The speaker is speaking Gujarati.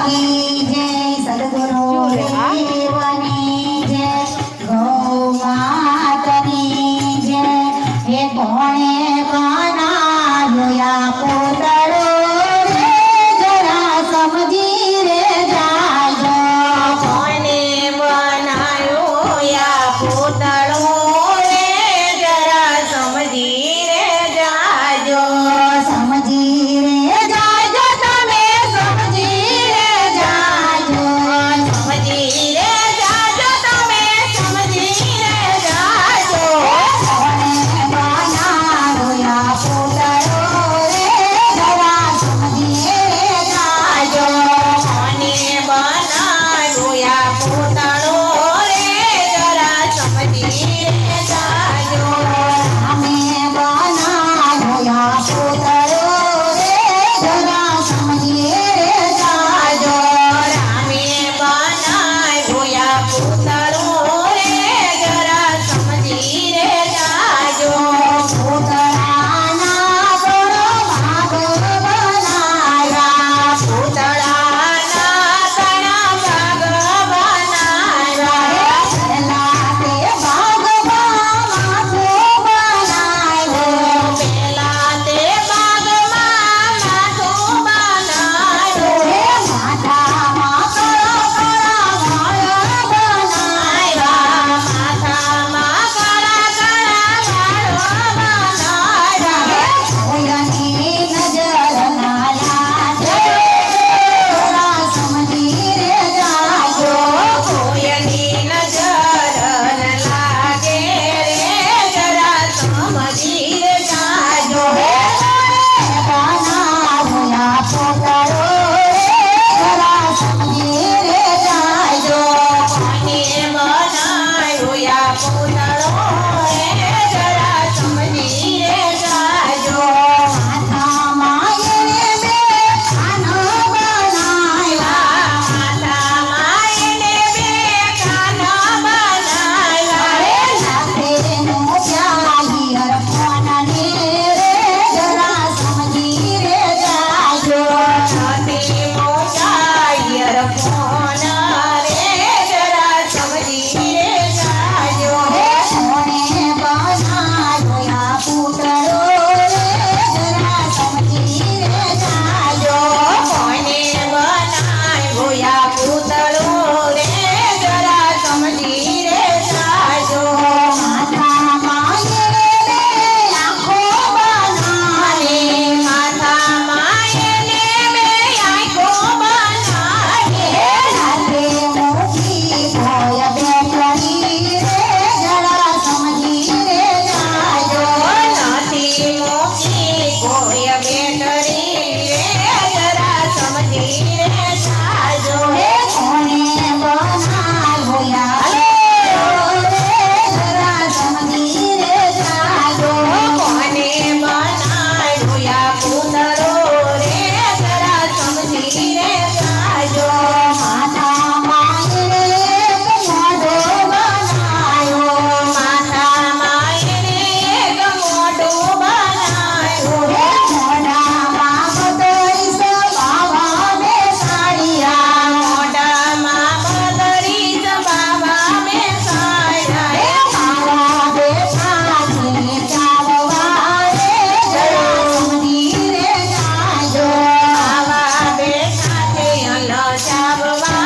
की जय सद्गुरु देवनी जय गौ मातनी जय हे कोणे बनायो या पुतळो रे जरा समजी रे जाजो कोणे बनायो या पुतळो रे जरा समजी रे जाजो समजी रे जाजो તમે समजी रे जाजो समजी रे जाजो તમે समजी रे जाजो કોણે બનાયો યા પુતળો રે જરા સમજી રે જાજો કોને બનાયો યા પુતળો રે જરા સમજી રે જાજો અમે બનાયો યા પુતળો રે જરા સમજી રે જાજો રામે બનાયો યા પુતળો રે જરા સમજી રે જાજો પુતળાના બળો ભાગ બનાયા પૂતળાના ઘણા ભાગ બનાવ્યા પહેલા તે ભાગમાં માથું બનાવ્યો પેલા તે ભાગમાં માથું બનાવ્યું હે માથામાં કળા વાળ બનાવ્યા માથામાં કાળા કાળા વાળો બનાવ્યા કોઈની નજર ના લાગે જરા સમજી રે જાજો કોઈની નજર ન લાગે રે જરા સમજી રે જાજો બનાવ્યા પુતળો રે જરા સમજી રે જાજો કોને બનાવ્યો યા પુતળો રે જરા સમજી રે જાજો માથામાં એને બે કાન બનાવ્યા માથામાં એને બે કાન બનાવ્યા લાખેનું પ્યાહીર કોનને રે જરા સમજી રે જાજો નથી મોટા યરફોન રે જરા સમજી રે જાજો કોણે બનાવ્યો યા પુતળો રે જરા સમજી રે જાજો કોને બનાવ્યો યા પુતળો રે જરા સમજી રે જાજો માથામાં એને બે આંખો બનાવી માથામાં એને બે આંખો બનાવી રાતે મોટી ભોય બેઠી રે જરા સમજી રે જાજો નથી મોટી કોઈ બેટરી રે જરા સમજી રે જાજો હે કોણે બનાવ્યો યા પુતળો રે જરા સમજી રે જાજો કોને બનાવ્યો યા પુતળો રે જરા સમજી રે જાજો માથામાં એને એક મોઢો બનાવ્યો માથામાં એને એક મોઢું બનાવ્યું હે મોઢામાં બદરીસ બાવા બેસાડ્યા મોઢામાં બદરી બાબા બેસાડ્યા હે મારા બેઠા છે ચાલવા રે જરા સમજી રે જાજો આવા બેઠા છે અલ ચાવવા